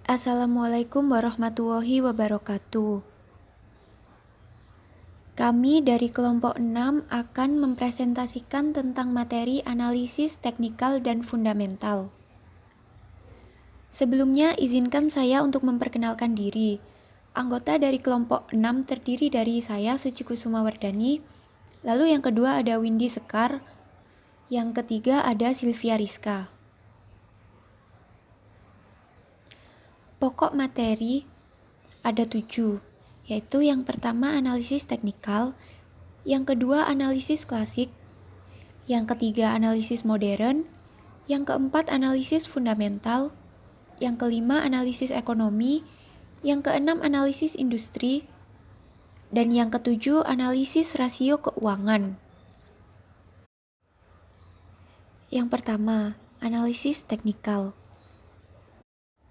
Assalamualaikum warahmatullahi wabarakatuh. Kami dari kelompok 6 akan mempresentasikan tentang materi analisis teknikal dan fundamental. Sebelumnya, izinkan saya untuk memperkenalkan diri. Anggota dari kelompok 6 terdiri dari saya, Suci Kusuma Wardani. Lalu yang kedua ada Windy Sekar. Yang ketiga ada Sylvia Rizka. Pokok materi ada 7, yaitu yang pertama analisis teknikal, yang kedua analisis klasik, yang ketiga analisis modern, yang keempat analisis fundamental, yang kelima analisis ekonomi, yang keenam analisis industri, dan yang ketujuh analisis rasio keuangan. Yang pertama, analisis teknikal.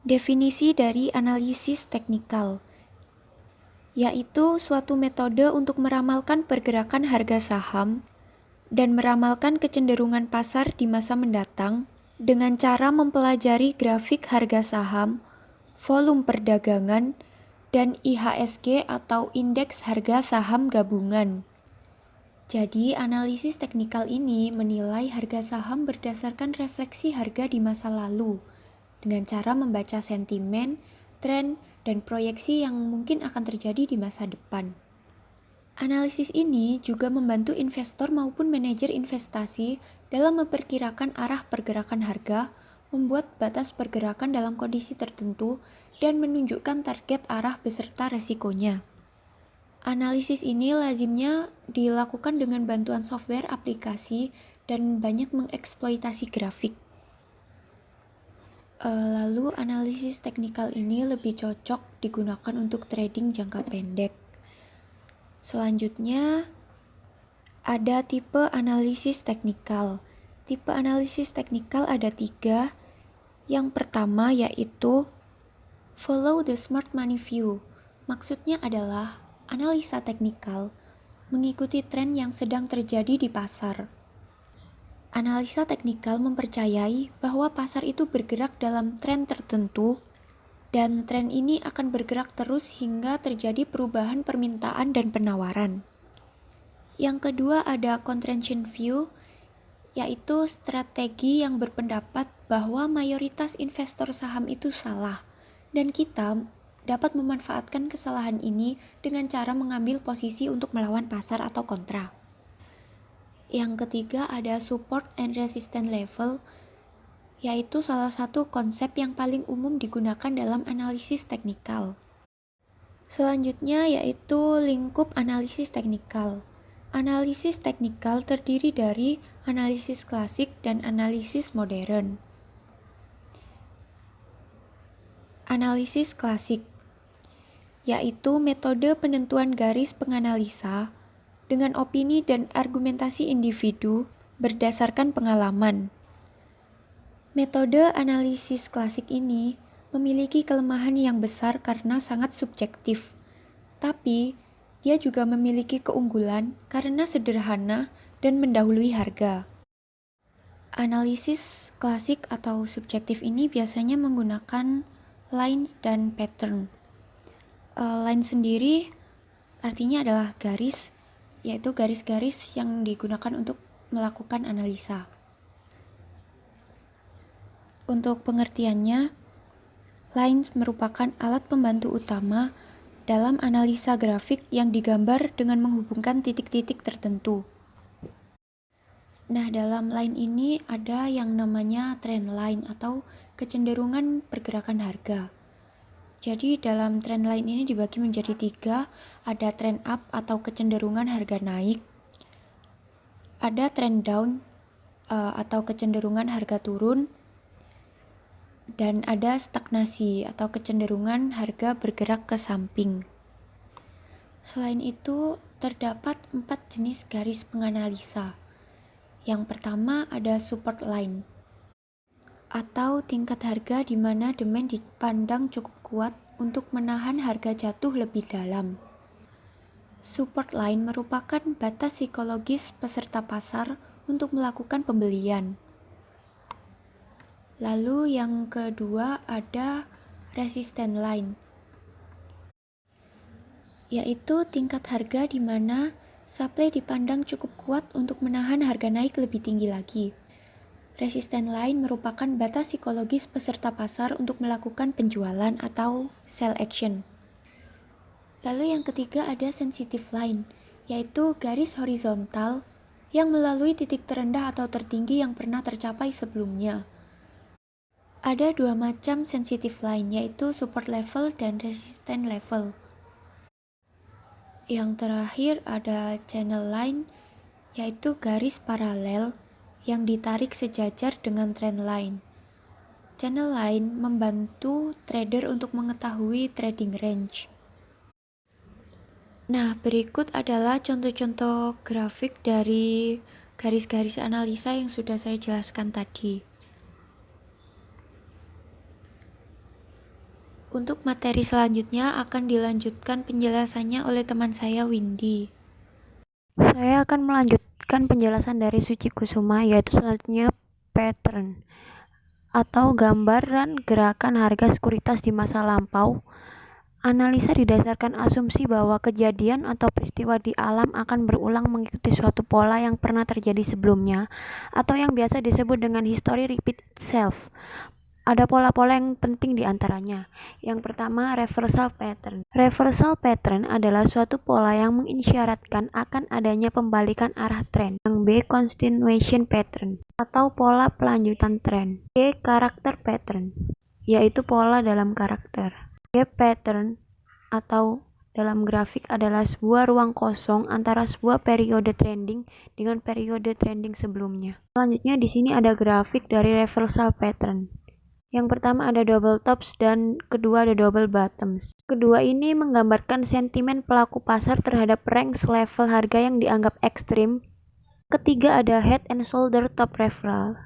Definisi dari analisis teknikal, yaitu suatu metode untuk meramalkan pergerakan harga saham dan meramalkan kecenderungan pasar di masa mendatang dengan cara mempelajari grafik harga saham, volume perdagangan, dan IHSG atau indeks harga saham gabungan. Jadi, analisis teknikal ini menilai harga saham berdasarkan refleksi harga di masa lalu dengan cara membaca sentimen, tren, dan proyeksi yang mungkin akan terjadi di masa depan. Analisis ini juga membantu investor maupun manajer investasi dalam memperkirakan arah pergerakan harga, membuat batas pergerakan dalam kondisi tertentu, dan menunjukkan target arah beserta resikonya. Analisis ini lazimnya dilakukan dengan bantuan software aplikasi dan banyak mengeksploitasi grafik. Lalu analisis teknikal ini lebih cocok digunakan untuk trading jangka pendek. Selanjutnya ada tipe analisis teknikal. Tipe analisis teknikal ada 3. Yang pertama yaitu follow the smart money view. Maksudnya adalah analisa teknikal mengikuti tren yang sedang terjadi di pasar. Analisa teknikal mempercayai bahwa pasar itu bergerak dalam tren tertentu dan tren ini akan bergerak terus hingga terjadi perubahan permintaan dan penawaran. Yang kedua ada contrarian view, yaitu strategi yang berpendapat bahwa mayoritas investor saham itu salah dan kita dapat memanfaatkan kesalahan ini dengan cara mengambil posisi untuk melawan pasar atau kontra. Yang ketiga ada support and resistance level, yaitu salah satu konsep yang paling umum digunakan dalam analisis teknikal. Selanjutnya yaitu lingkup analisis teknikal. Analisis teknikal terdiri dari analisis klasik dan analisis modern. Analisis klasik yaitu metode penentuan garis penganalisa dengan opini dan argumentasi individu berdasarkan pengalaman. Metode analisis klasik ini memiliki kelemahan yang besar karena sangat subjektif, tapi dia juga memiliki keunggulan karena sederhana dan mendahului harga. Analisis klasik atau subjektif ini biasanya menggunakan lines dan pattern. Line sendiri artinya adalah garis, yaitu garis-garis yang digunakan untuk melakukan analisa. Untuk pengertiannya, lines merupakan alat pembantu utama dalam analisa grafik yang digambar dengan menghubungkan titik-titik tertentu. Nah, dalam line ini ada yang namanya trend line atau kecenderungan pergerakan harga. Jadi dalam trend line ini dibagi menjadi 3, ada trend up atau kecenderungan harga naik, ada trend down atau kecenderungan harga turun, dan ada stagnasi atau kecenderungan harga bergerak ke samping. Selain itu, terdapat 4 jenis garis penganalisa. Yang pertama ada support line atau tingkat harga di mana demand dipandang cukup kuat untuk menahan harga jatuh lebih dalam. Support line merupakan batas psikologis peserta pasar untuk melakukan pembelian. Lalu yang kedua ada resistant line, yaitu tingkat harga di mana supply dipandang cukup kuat untuk menahan harga naik lebih tinggi lagi. Resistant line merupakan batas psikologis peserta pasar untuk melakukan penjualan atau sell action. Lalu yang ketiga ada sensitive line, yaitu garis horizontal yang melalui titik terendah atau tertinggi yang pernah tercapai sebelumnya. Ada dua macam sensitive line, yaitu support level dan resistance level. Yang terakhir ada channel line, yaitu garis paralel yang ditarik sejajar dengan trend line. Channel line membantu trader untuk mengetahui trading range. Nah, berikut adalah contoh-contoh grafik dari garis-garis analisa yang sudah saya jelaskan tadi. Untuk materi selanjutnya akan dilanjutkan penjelasannya oleh teman saya, Windy. Saya akan melanjutkan penjelasan dari Suci Kusuma, yaitu selanjutnya pattern atau gambaran gerakan harga sekuritas di masa lampau. Analisa didasarkan asumsi bahwa kejadian atau peristiwa di alam akan berulang mengikuti suatu pola yang pernah terjadi sebelumnya, atau yang biasa disebut dengan history repeat itself. Ada pola-pola yang penting di antaranya. Yang pertama, reversal pattern. Reversal pattern adalah suatu pola yang mengisyaratkan akan adanya pembalikan arah tren. Yang B, continuation pattern atau pola pelanjutan tren. C, character pattern, yaitu pola dalam karakter. D, pattern atau dalam grafik adalah sebuah ruang kosong antara sebuah periode trending dengan periode trending sebelumnya. Selanjutnya di sini ada grafik dari reversal pattern. Yang pertama ada double tops dan kedua ada double bottoms. Kedua ini menggambarkan sentimen pelaku pasar terhadap range level harga yang dianggap ekstrim. Ketiga ada head and shoulder top reversal.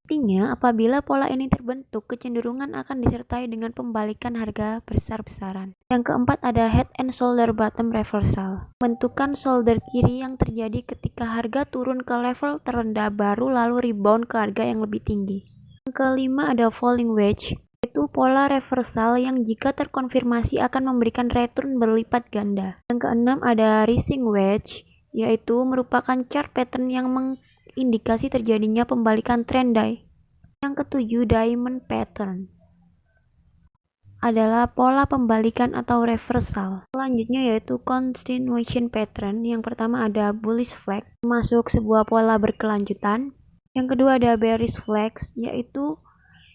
Artinya, apabila pola ini terbentuk, kecenderungan akan disertai dengan pembalikan harga besar-besaran. Yang keempat ada head and shoulder bottom reversal. Bentukan shoulder kiri yang terjadi ketika harga turun ke level terendah baru lalu rebound ke harga yang lebih tinggi. Yang kelima ada falling wedge, yaitu pola reversal yang jika terkonfirmasi akan memberikan return berlipat ganda. Yang keenam ada rising wedge, yaitu merupakan chart pattern yang mengindikasi terjadinya pembalikan trend day. Yang ketujuh, diamond pattern adalah pola pembalikan atau reversal. Selanjutnya yaitu continuation pattern. Yang pertama ada bullish flag, masuk sebuah pola berkelanjutan. Yang kedua ada bearish flags, yaitu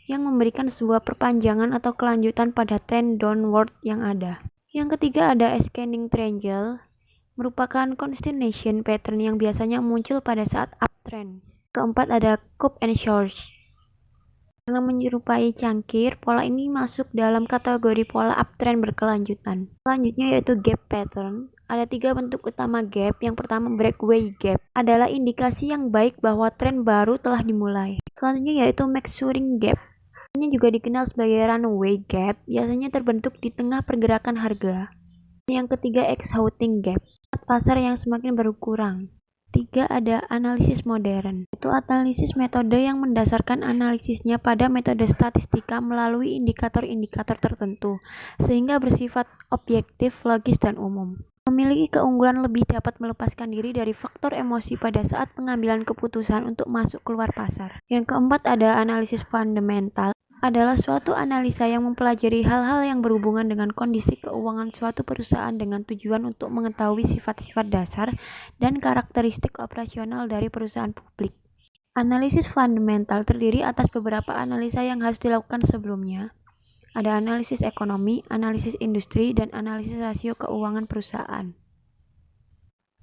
yang memberikan sebuah perpanjangan atau kelanjutan pada trend downward yang ada. Yang ketiga ada ascending triangle, merupakan continuation pattern yang biasanya muncul pada saat uptrend. Keempat ada cup and shorts, yang menyerupai cangkir. Pola ini masuk dalam kategori pola uptrend berkelanjutan. Selanjutnya yaitu gap pattern. Ada tiga bentuk utama gap. Yang pertama breakaway gap, adalah indikasi yang baik bahwa tren baru telah dimulai. Selanjutnya yaitu maturing gap. Ini juga dikenal sebagai runaway gap, biasanya terbentuk di tengah pergerakan harga. Yang ketiga exhausting gap, pasar yang semakin berkurang. Tiga ada analisis modern, itu analisis metode yang mendasarkan analisisnya pada metode statistika melalui indikator-indikator tertentu, sehingga bersifat objektif, logis, dan umum. Memiliki keunggulan lebih dapat melepaskan diri dari faktor emosi pada saat pengambilan keputusan untuk masuk keluar pasar. Yang keempat ada analisis fundamental, adalah suatu analisa yang mempelajari hal-hal yang berhubungan dengan kondisi keuangan suatu perusahaan dengan tujuan untuk mengetahui sifat-sifat dasar dan karakteristik operasional dari perusahaan publik. Analisis fundamental terdiri atas beberapa analisa yang harus dilakukan sebelumnya. Ada analisis ekonomi, analisis industri, dan analisis rasio keuangan perusahaan.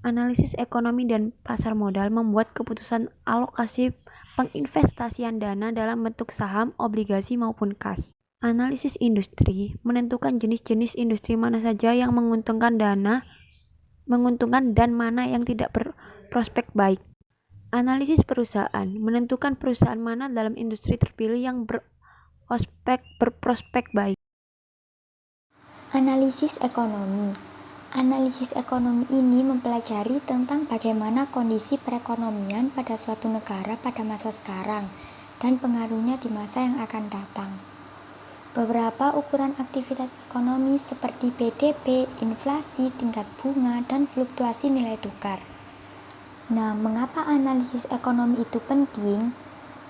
Analisis ekonomi dan pasar modal membuat keputusan alokasi penginvestasian dana dalam bentuk saham, obligasi, maupun kas. Analisis industri menentukan jenis-jenis industri mana saja yang menguntungkan dan mana yang tidak berprospek baik. Analisis perusahaan menentukan perusahaan mana dalam industri terpilih yang berprospek baik. Analisis ekonomi. Analisis ekonomi ini mempelajari tentang bagaimana kondisi perekonomian pada suatu negara pada masa sekarang dan pengaruhnya di masa yang akan datang. Beberapa ukuran aktivitas ekonomi seperti PDB, inflasi, tingkat bunga, dan fluktuasi nilai tukar. Nah, mengapa analisis ekonomi itu penting?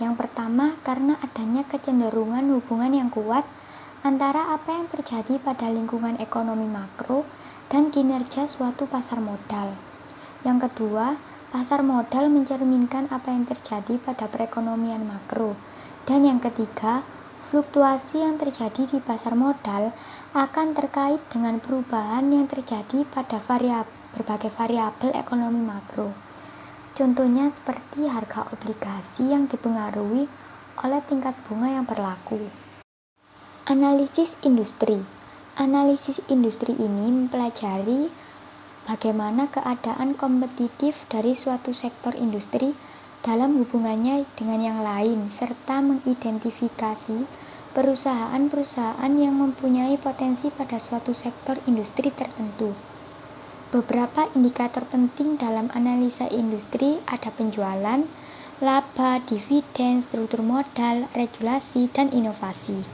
Yang pertama, karena adanya kecenderungan hubungan yang kuat antara apa yang terjadi pada lingkungan ekonomi makro dan kinerja suatu pasar modal. Yang kedua, pasar modal mencerminkan apa yang terjadi pada perekonomian makro. Dan yang ketiga, fluktuasi yang terjadi di pasar modal akan terkait dengan perubahan yang terjadi pada berbagai variabel ekonomi makro. Contohnya seperti harga obligasi yang dipengaruhi oleh tingkat bunga yang berlaku. Analisis industri. Analisis industri ini mempelajari bagaimana keadaan kompetitif dari suatu sektor industri dalam hubungannya dengan yang lain, serta mengidentifikasi perusahaan-perusahaan yang mempunyai potensi pada suatu sektor industri tertentu. Beberapa indikator penting dalam analisa industri ada penjualan, laba, dividen, struktur modal, regulasi, dan inovasi.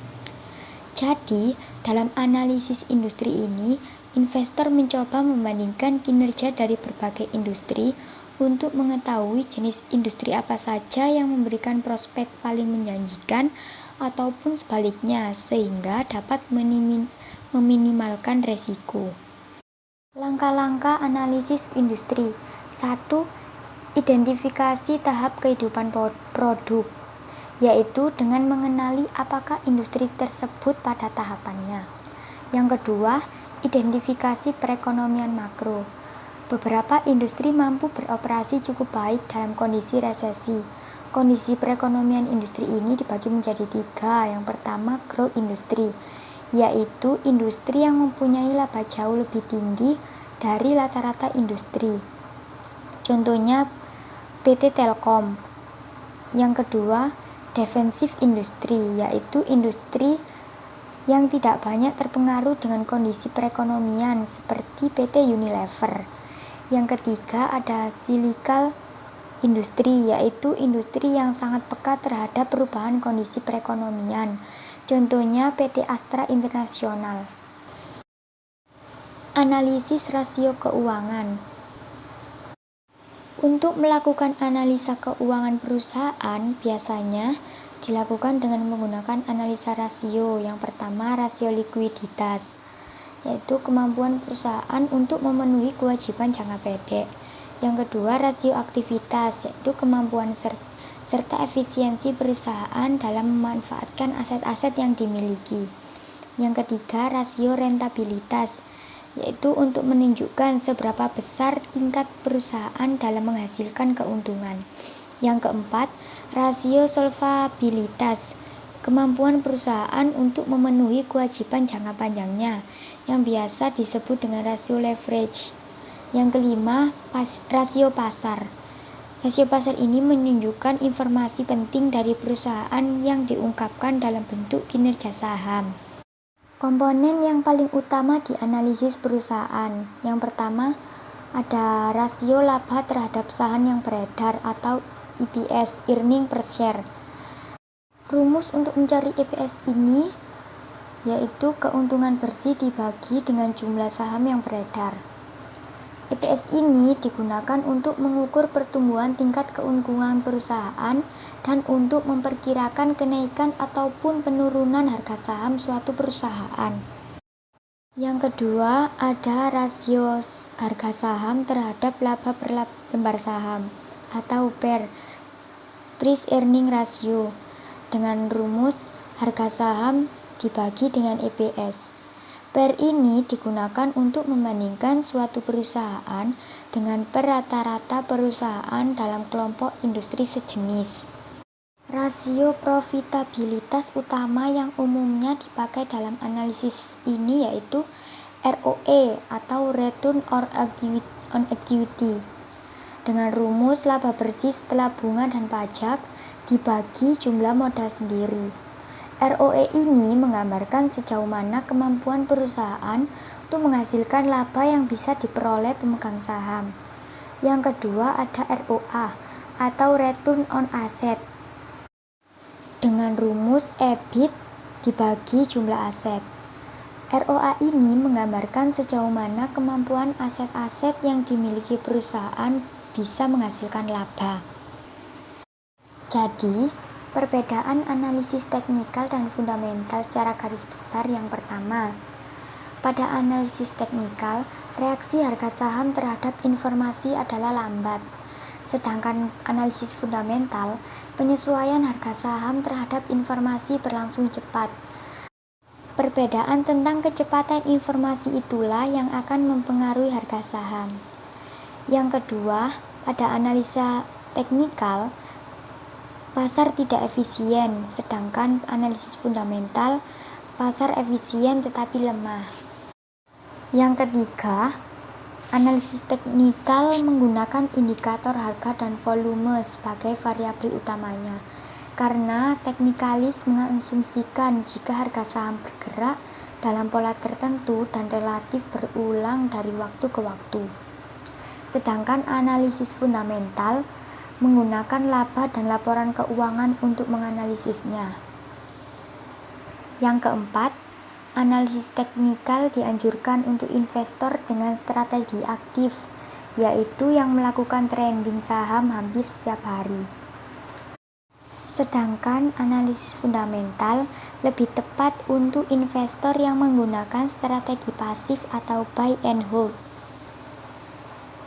Jadi, dalam analisis industri ini, investor mencoba membandingkan kinerja dari berbagai industri untuk mengetahui jenis industri apa saja yang memberikan prospek paling menjanjikan ataupun sebaliknya, sehingga dapat meminimalkan resiko. Langkah-langkah analisis industri. 1. Identifikasi tahap kehidupan produk, yaitu dengan mengenali apakah industri tersebut pada tahapannya. Yang kedua, identifikasi perekonomian makro. Beberapa industri mampu beroperasi cukup baik dalam kondisi resesi. Kondisi perekonomian industri ini dibagi menjadi 3. Yang pertama, growth industry, yaitu industri yang mempunyai laba jauh lebih tinggi dari rata-rata industri. Contohnya PT Telkom. Yang kedua, defensive industry, yaitu industri yang tidak banyak terpengaruh dengan kondisi perekonomian seperti PT Unilever. Yang ketiga ada cyclical industri, yaitu industri yang sangat peka terhadap perubahan kondisi perekonomian. Contohnya PT Astra International. Analisis rasio keuangan. Untuk melakukan analisa keuangan perusahaan biasanya dilakukan dengan menggunakan analisa rasio. Yang pertama, rasio likuiditas, yaitu kemampuan perusahaan untuk memenuhi kewajiban jangka pendek. Yang kedua, rasio aktivitas, yaitu kemampuan serta efisiensi perusahaan dalam memanfaatkan aset-aset yang dimiliki. Yang ketiga, rasio rentabilitas, yaitu untuk menunjukkan seberapa besar tingkat perusahaan dalam menghasilkan keuntungan. Yang keempat, rasio solvabilitas, kemampuan perusahaan untuk memenuhi kewajiban jangka panjangnya, yang biasa disebut dengan rasio leverage. Yang kelima, rasio pasar. Rasio pasar ini menunjukkan informasi penting dari perusahaan yang diungkapkan dalam bentuk kinerja saham. Komponen yang paling utama di analisis perusahaan. Yang pertama, ada rasio laba terhadap saham yang beredar atau EPS, earning per share. Rumus untuk mencari EPS ini yaitu keuntungan bersih dibagi dengan jumlah saham yang beredar. EPS ini digunakan untuk mengukur pertumbuhan tingkat keuntungan perusahaan dan untuk memperkirakan kenaikan ataupun penurunan harga saham suatu perusahaan. Yang kedua, ada rasio harga saham terhadap laba per lembar saham atau PER, price earning ratio, dengan rumus harga saham dibagi dengan EPS. PER ini digunakan untuk membandingkan suatu perusahaan dengan PER rata-rata perusahaan dalam kelompok industri sejenis. Rasio profitabilitas utama yang umumnya dipakai dalam analisis ini yaitu ROE atau Return on Equity, dengan rumus laba bersih setelah bunga dan pajak dibagi jumlah modal sendiri. ROE ini menggambarkan sejauh mana kemampuan perusahaan untuk menghasilkan laba yang bisa diperoleh pemegang saham. Yang kedua ada ROA atau Return on Asset, dengan rumus EBIT dibagi jumlah aset. ROA ini menggambarkan sejauh mana kemampuan aset-aset yang dimiliki perusahaan bisa menghasilkan laba. Jadi, perbedaan analisis teknikal dan fundamental secara garis besar yang pertama. Pada analisis teknikal, reaksi harga saham terhadap informasi adalah lambat. Sedangkan analisis fundamental, penyesuaian harga saham terhadap informasi berlangsung cepat. Perbedaan tentang kecepatan informasi itulah yang akan mempengaruhi harga saham. Yang kedua, pada analisa teknikal, pasar tidak efisien, sedangkan analisis fundamental, pasar efisien tetapi lemah. Yang ketiga, analisis teknikal menggunakan indikator harga dan volume sebagai variabel utamanya, karena teknikalis mengasumsikan jika harga saham bergerak dalam pola tertentu dan relatif berulang dari waktu ke waktu. Sedangkan analisis fundamental menggunakan laba dan laporan keuangan untuk menganalisisnya. Yang keempat, analisis teknikal dianjurkan untuk investor dengan strategi aktif, yaitu yang melakukan trading saham hampir setiap hari. Sedangkan analisis fundamental lebih tepat untuk investor yang menggunakan strategi pasif atau buy and hold.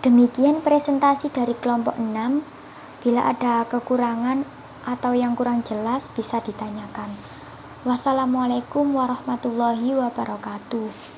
Demikian presentasi dari kelompok 6. Bila ada kekurangan atau yang kurang jelas bisa ditanyakan. Wassalamualaikum warahmatullahi wabarakatuh.